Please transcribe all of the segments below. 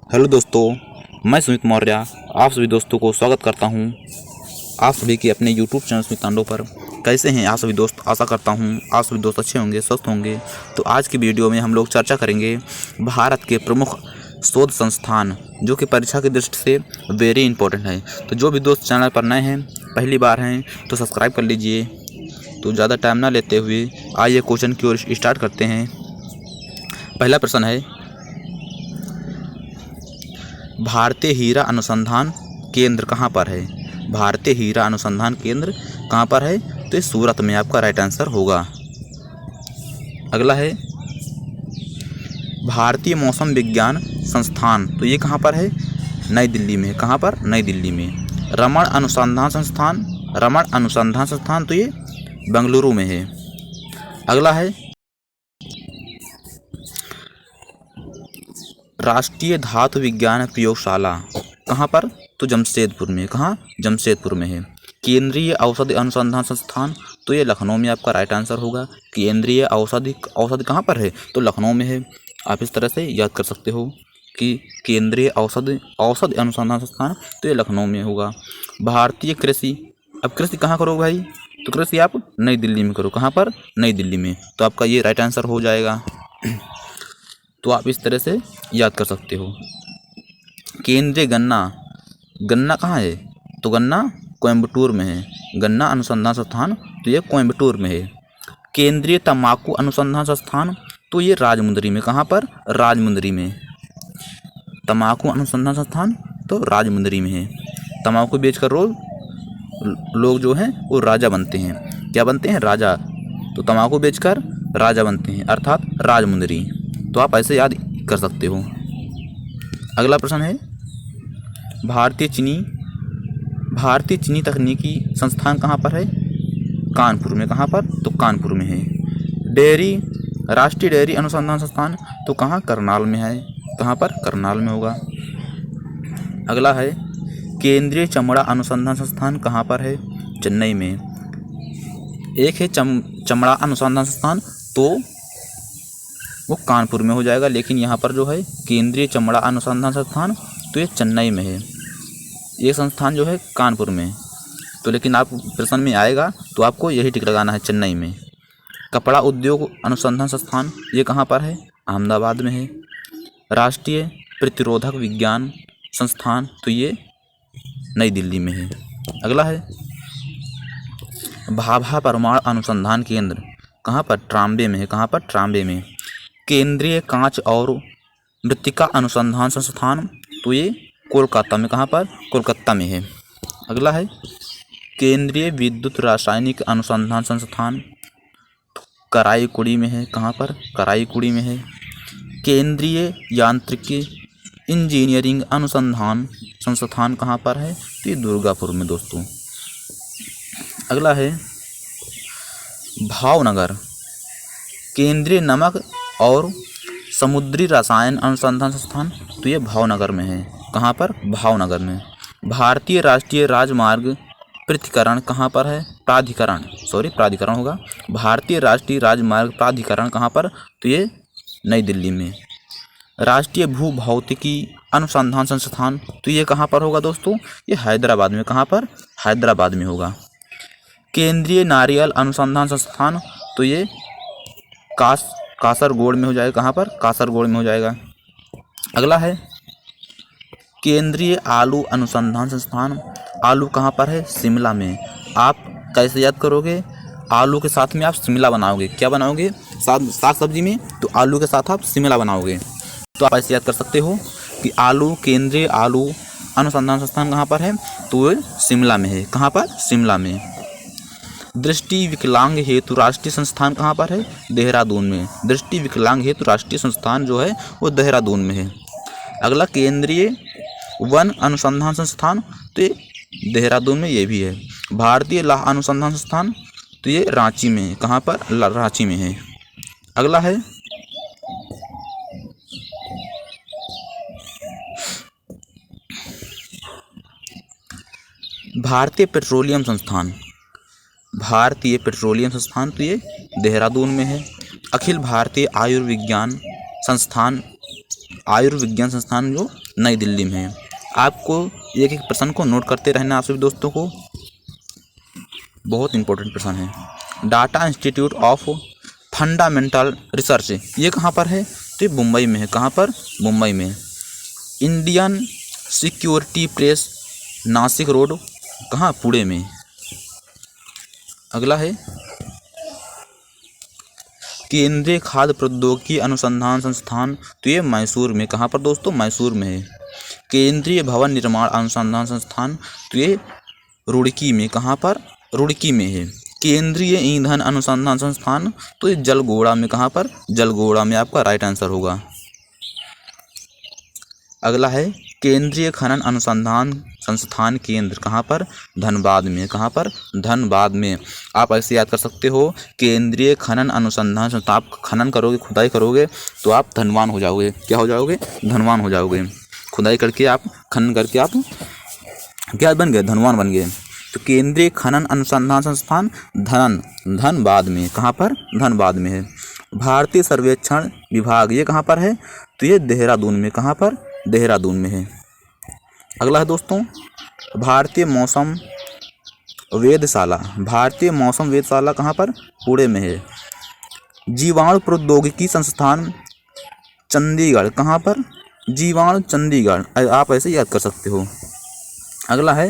Hello दोस्तों, मैं सुमित मौर्य आप सभी दोस्तों को स्वागत करता हूं आप सभी के अपने यूट्यूब चैनल सुमित तांडव पर। कैसे हैं आप सभी दोस्त? आशा करता हूं आप सभी दोस्त अच्छे होंगे, स्वस्थ होंगे। तो आज की वीडियो में हम लोग चर्चा करेंगे भारत के प्रमुख शोध संस्थान जो कि परीक्षा की दृष्टि से वेरी इंपॉर्टेंट है। तो जो भी दोस्त चैनल पर नए हैं, पहली बार हैं, तो सब्सक्राइब कर लीजिए। तो ज़्यादा टाइम ना लेते हुए आइए क्वेश्चन की ओर स्टार्ट करते हैं। पहला प्रश्न है, भारतीय हीरा अनुसंधान केंद्र कहाँ पर है? भारतीय हीरा अनुसंधान केंद्र कहाँ पर है? तो ये सूरत में आपका राइट आंसर होगा। अगला है, भारतीय मौसम विज्ञान संस्थान, तो ये कहाँ पर है? नई दिल्ली में। कहाँ पर? नई दिल्ली में। रमण अनुसंधान संस्थान, रमण अनुसंधान संस्थान, तो ये बेंगलुरु में है। अगला है, राष्ट्रीय धातु विज्ञान प्रयोगशाला कहाँ पर? तो जमशेदपुर में। कहाँ? जमशेदपुर में है। केंद्रीय औषधि अनुसंधान संस्थान, तो ये लखनऊ में आपका राइट आंसर होगा। केंद्रीय औषधि कहाँ पर है? तो लखनऊ में है। आप इस तरह से याद कर सकते हो कि केंद्रीय औषधि अनुसंधान संस्थान, तो ये लखनऊ में होगा। भारतीय कृषि, अब कृषि कहाँ करोगे भाई? तो कृषि आप नई दिल्ली में करो। कहाँ पर? नई दिल्ली में। तो आपका ये राइट आंसर हो जाएगा। तो आप इस तरह से याद कर सकते हो। केंद्रीय गन्ना, गन्ना कहाँ है? तो गन्ना कोयम्बटूर में है। गन्ना अनुसंधान संस्थान, तो ये कोयम्बटूर में है। केंद्रीय तंबाकू अनुसंधान संस्थान, तो ये राजमुंदरी में। कहाँ पर? राजमुंदरी में। तंबाकू अनुसंधान संस्थान तो राजमुंदरी में है। तंबाकू बेचकर लोग जो हैं वो राजा बनते हैं। क्या बनते हैं? राजा। तो तंबाकू बेचकर राजा बनते हैं, अर्थात राजमुंदरी। तो आप ऐसे याद कर सकते हो। अगला प्रश्न है, भारतीय चीनी तकनीकी संस्थान कहाँ पर है? कानपुर में। कहाँ पर? तो कानपुर में है। राष्ट्रीय डेयरी अनुसंधान संस्थान, तो कहाँ? करनाल में है। कहाँ पर? करनाल में होगा। अगला है, केंद्रीय चमड़ा अनुसंधान संस्थान कहाँ पर है? चेन्नई में। एक है चमड़ा अनुसंधान संस्थान, तो वो कानपुर में हो जाएगा, लेकिन यहाँ पर जो है केंद्रीय चमड़ा अनुसंधान संस्थान, तो ये चेन्नई में है। ये संस्थान जो है कानपुर में। तो लेकिन आप प्रश्न में आएगा तो आपको यही टिक लगाना है, चेन्नई में। कपड़ा उद्योग अनुसंधान संस्थान, ये कहाँ पर है? अहमदाबाद में है। राष्ट्रीय प्रतिरोधक विज्ञान संस्थान, तो ये नई दिल्ली में है। अगला है, भाभा परमाणु अनुसंधान केंद्र कहाँ पर? ट्राम्बे में है। कहाँ पर? ट्राम्बे में। केंद्रीय कांच और मृत्तिका अनुसंधान संस्थान, तो ये कोलकाता में। कहाँ पर? कोलकाता में है। अगला है, केंद्रीय विद्युत रासायनिक अनुसंधान संस्थान, कराईकुड़ी में है। कहाँ पर? कराईकुड़ी में है। केंद्रीय यांत्रिकी इंजीनियरिंग अनुसंधान संस्थान कहाँ पर है? तो ये दुर्गापुर में दोस्तों। अगला है, भावनगर, केंद्रीय नमक और समुद्री रसायन अनुसंधान संस्थान, तो ये भावनगर में है। कहाँ पर? भावनगर में। भारतीय राष्ट्रीय राजमार्ग प्राधिकरण कहाँ पर है? प्राधिकरण होगा। भारतीय राष्ट्रीय राजमार्ग प्राधिकरण कहाँ पर? तो ये नई दिल्ली में। राष्ट्रीय भूभौतिकी अनुसंधान संस्थान, तो ये कहाँ पर होगा दोस्तों? ये हैदराबाद में। कहाँ पर? हैदराबाद में होगा। केंद्रीय नारियल अनुसंधान संस्थान, तो ये कासरगोड में हो जाएगा। कहाँ पर? कासरगोड में हो जाएगा। अगला है, केंद्रीय आलू अनुसंधान संस्थान, आलू कहाँ पर है? शिमला में। आप कैसे याद करोगे? आलू के साथ में आप शिमला बनाओगे। क्या बनाओगे? साग सब्जी में तो आलू के साथ आप शिमला बनाओगे। तो आप ऐसे याद कर सकते हो कि केंद्रीय आलू अनुसंधान संस्थान कहाँ पर है? तो शिमला में है। कहाँ पर? शिमला में। दृष्टि विकलांग हेतु राष्ट्रीय संस्थान कहाँ पर है? देहरादून में। दृष्टि विकलांग हेतु राष्ट्रीय संस्थान जो है वो देहरादून में है। अगला, केंद्रीय वन अनुसंधान संस्थान, तो ये देहरादून में ये भी है। भारतीय लाह अनुसंधान संस्थान, तो ये रांची में है। कहाँ पर? रांची में है। अगला है, भारतीय पेट्रोलियम संस्थान, तो ये देहरादून में है। अखिल भारतीय आयुर्विज्ञान संस्थान जो नई दिल्ली में है। आपको एक एक प्रश्न को नोट करते रहना आप सभी दोस्तों को, बहुत इंपॉर्टेंट प्रश्न है। Data institute of fundamental research ये कहाँ पर है? तो ये मुंबई में है। कहाँ पर? मुंबई में। Indian security press Nashik road कहाँ? पुणे में। अगला है केंद्रीय खाद्य प्रौद्योगिकी अनुसंधान संस्थान, तो ये मैसूर में। कहाँ पर दोस्तों? मैसूर में है। केंद्रीय भवन निर्माण अनुसंधान संस्थान, तो ये रुड़की में। कहाँ पर? रुड़की में है। केंद्रीय ईंधन अनुसंधान संस्थान, तो ये जलगोड़ा में। कहाँ पर? जलगोड़ा में आपका राइट आंसर होगा। अगला है केंद्रीय खनन अनुसंधान संस्थान केंद्र, कहाँ पर? धनबाद में। कहाँ पर? धनबाद में। आप ऐसे याद कर सकते हो, केंद्रीय खनन अनुसंधान संस्थान। आप खनन करोगे, खुदाई करोगे तो आप धनवान हो जाओगे। क्या हो जाओगे? धनवान हो जाओगे। खुदाई करके आप, खनन करके आप क्या बन गए? धनवान बन गए। तो केंद्रीय खनन अनुसंधान संस्थान धनबाद में। कहाँ पर? धनबाद में है। भारतीय सर्वेक्षण विभाग ये कहाँ पर है? तो ये देहरादून में। कहाँ पर? देहरादून में है। अगला है दोस्तों भारतीय मौसम वेधशाला। भारतीय मौसम वेधशाला कहाँ पर? पुणे में है। जीवाणु प्रौद्योगिकी संस्थान चंडीगढ़, कहाँ पर? जीवाणु चंडीगढ़, आप ऐसे याद कर सकते हो। अगला है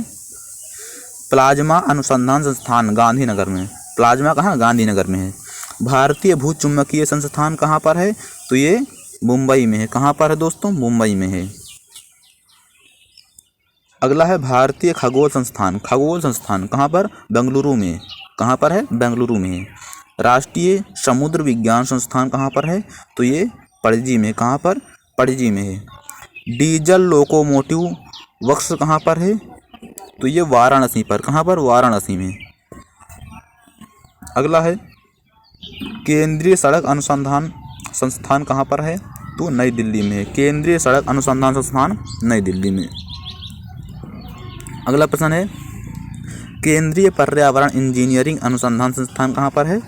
प्लाज्मा अनुसंधान संस्थान गांधीनगर में। प्लाज्मा कहाँ? गांधीनगर में है। भारतीय भूचुम्बकीय संस्थान कहाँ पर है? तो ये मुंबई में है। कहाँ पर है दोस्तों? मुंबई में है। अगला है भारतीय खगोल संस्थान। खगोल संस्थान कहाँ पर? बेंगलुरु में। कहाँ पर है? बेंगलुरु में है। राष्ट्रीय समुद्र विज्ञान संस्थान कहाँ पर है? तो ये पणजी में। कहाँ पर? पणजी में है। डीजल लोकोमोटिव वर्क्स कहाँ पर है? तो ये वाराणसी पर। कहाँ पर? वाराणसी में। अगला है केंद्रीय सड़क अनुसंधान संस्थान कहाँ पर है? तो नई दिल्ली में है। केंद्रीय सड़क अनुसंधान संस्थान नई दिल्ली में। अगला प्रश्न है केंद्रीय पर्यावरण इंजीनियरिंग अनुसंधान संस्थान कहाँ पर है?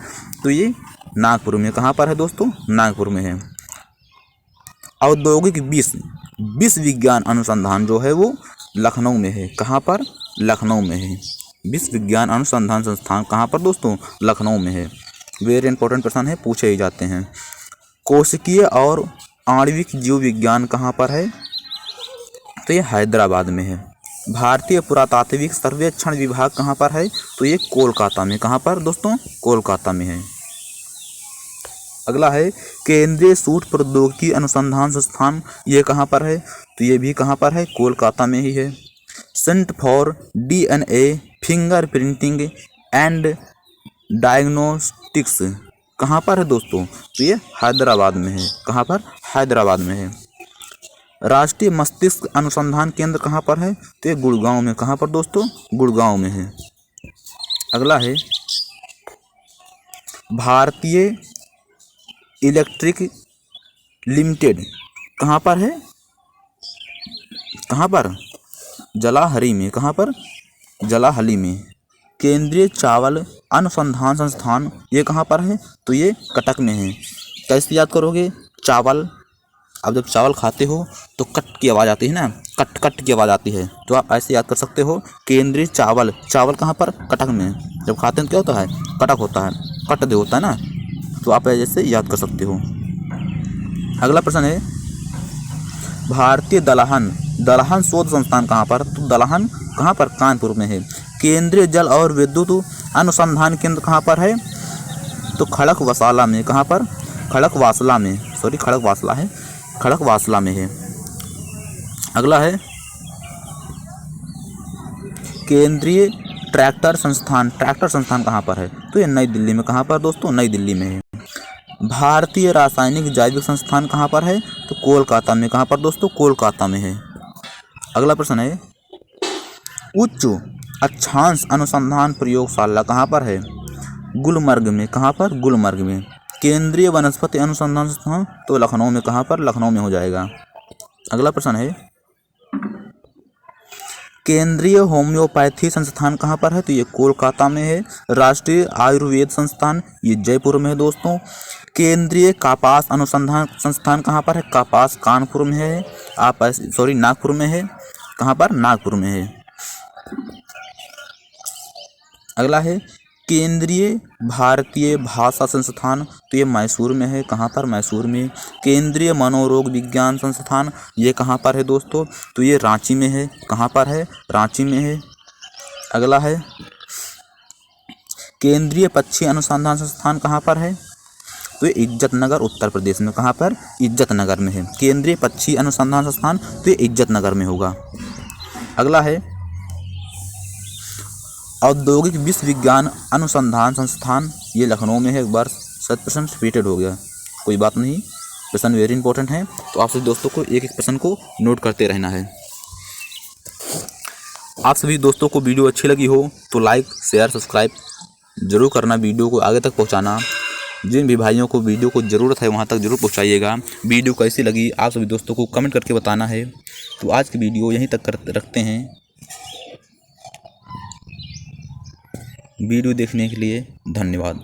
तो ये नागपुर में। कहाँ पर है दोस्तों? नागपुर में है। औद्योगिक विष विज्ञान अनुसंधान जो है वो लखनऊ में है। कहाँ पर? लखनऊ में है। विष विज्ञान अनुसंधान संस्थान कहाँ पर दोस्तों? लखनऊ में है। वेरी इंपॉर्टेंट प्रश्न है, पूछे ही जाते हैं। कोशिकीय और आणविक जीव विज्ञान कहाँ पर है? तो ये हैदराबाद में है। भारतीय पुरातात्विक सर्वेक्षण विभाग कहाँ पर है? तो ये कोलकाता में। कहाँ पर दोस्तों? कोलकाता में है। अगला है केंद्रीय सूट प्रौद्योगिकी अनुसंधान संस्थान, ये कहाँ पर है? तो ये भी कहाँ पर है? कोलकाता में ही है। Centre for DNA finger printing and diagnostics कहाँ पर है दोस्तों? तो ये हैदराबाद में है। कहाँ पर? हैदराबाद में है। राष्ट्रीय मस्तिष्क अनुसंधान केंद्र कहाँ पर है? तो ये गुड़गांव में। कहाँ पर दोस्तों? गुड़गांव में है। अगला है भारतीय इलेक्ट्रिक लिमिटेड कहाँ पर है? कहाँ पर? जलाहरी में। कहाँ पर? जलाहली में। केंद्रीय चावल अनुसंधान संस्थान ये कहाँ पर है? तो ये कटक में है। कैसे याद करोगे? चावल, आप जब चावल खाते हो तो कट की आवाज़ आती है ना, कट कट की आवाज़ आती है, तो आप ऐसे याद कर सकते हो केंद्रीय चावल। चावल कहाँ पर? कटक में। जब खाते हैं तो क्या होता है? कटक होता है, कट दे होता है ना, तो आप ऐसे याद कर सकते हो। अगला प्रश्न है भारतीय दलहन शोध संस्थान कहाँ पर? तो दलहन कहाँ पर? कानपुर में है। केंद्रीय जल और विद्युत अनुसंधान केंद्र कहाँ पर है? तो खड़कवासला में। कहाँ पर? खड़कवासला में। सॉरी, खड़कवासला है, खड़कवासला में है। अगला है केंद्रीय ट्रैक्टर संस्थान कहाँ पर है? तो ये नई दिल्ली में। कहाँ पर दोस्तों? नई दिल्ली में है। भारतीय रासायनिक जैविक संस्थान कहाँ पर है? तो कोलकाता में। कहाँ पर दोस्तों? कोलकाता में है। अगला प्रश्न है उच्च अक्षांश अनुसंधान प्रयोगशाला कहाँ पर है? गुलमर्ग में। कहाँ पर? गुलमर्ग में। केंद्रीय वनस्पति अनुसंधान संस्थान तो लखनऊ में। कहाँ पर? लखनऊ में हो जाएगा। अगला प्रश्न है केंद्रीय होम्योपैथी संस्थान कहाँ पर है? तो ये कोलकाता में है। राष्ट्रीय आयुर्वेद संस्थान ये जयपुर में है दोस्तों। केंद्रीय कपास अनुसंधान संस्थान कहाँ पर है? कपास कानपुर में है, नागपुर में है। कहाँ पर? नागपुर में है। अगला है केंद्रीय भारतीय भाषा संस्थान, तो ये मैसूर में है। कहाँ पर? मैसूर में। केंद्रीय मनोरोग विज्ञान संस्थान, ये कहाँ पर है दोस्तों? तो ये रांची में है। कहाँ पर है? रांची में है। अगला है केंद्रीय पक्षी अनुसंधान संस्थान, कहाँ पर है? तो ये इज्जतनगर उत्तर प्रदेश में। कहाँ पर? इज्जतनगर में है। केंद्रीय पक्षी अनुसंधान संस्थान, तो ये इज्जतनगर में होगा। अगला है औद्योगिक विश्वविज्ञान अनुसंधान संस्थान, ये लखनऊ में है। एक बार 100% रिपीटेड हो गया, कोई बात नहीं, प्रश्न वेरी इंपॉर्टेंट है, तो आप सभी दोस्तों को एक एक प्रश्न को नोट करते रहना है। आप सभी दोस्तों को वीडियो अच्छी लगी हो तो लाइक शेयर सब्सक्राइब जरूर करना, वीडियो को आगे तक पहुंचाना। जिन भी भाइयों को वीडियो को ज़रूरत है वहां तक जरूर पहुंचाइएगा। वीडियो कैसी लगी आप सभी दोस्तों को कमेंट करके बताना है। तो आज की वीडियो यहीं तक रखते हैं। वीडियो देखने के लिए धन्यवाद।